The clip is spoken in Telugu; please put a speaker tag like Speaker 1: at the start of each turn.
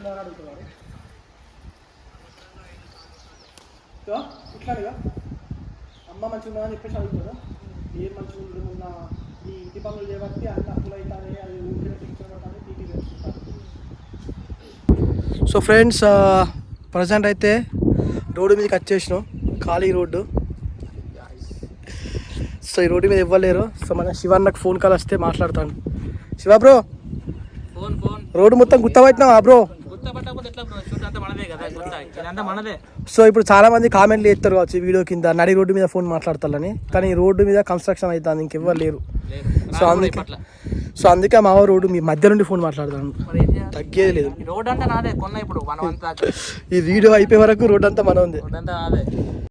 Speaker 1: మంచిగా అడుగుతున్నారు ఇట్లాగా అమ్మ మంచిగా ఉందా అని చెప్పేసి అడుగుతారు. ఏం మంచిగా ఉంటుందా ఈ ఇంటి పనులు చేయబట్టి అంత అప్పులు అవుతాయి, అది ఊరికే తెచ్చుకోవడానికి టీటీ తెచ్చుకుంటారు. సో ఫ్రెండ్స్ ప్రజెంట్ అయితే రోడ్డు మీదకి వచ్చేసినాం, ఖాళీ రోడ్డు. సో ఈ రోడ్డు మీద ఇవ్వలేరు. సో మన శివన్నకు ఫోన్ కాల్ వస్తే మాట్లాడతాను. శివ బ్రో, రోడ్డు మొత్తం గుర్తపట్టినావా బ్రో? సో ఇప్పుడు చాలా మంది కామెంట్లు చేస్తారు వచ్చి వీడియో కింద నడి రోడ్డు మీద ఫోన్ మాట్లాడతారని, కానీ రోడ్డు మీద కన్స్ట్రక్షన్ అవుతుంది, ఇంకెవ్వరు లేరు. సో అందుకే మా రోడ్డు మీ మధ్య నుండి ఫోన్ మాట్లాడతాను, తగ్గేది లేదు. ఈ వీడియో అయిపోయే వరకు రోడ్ అంతా మన ఉంది.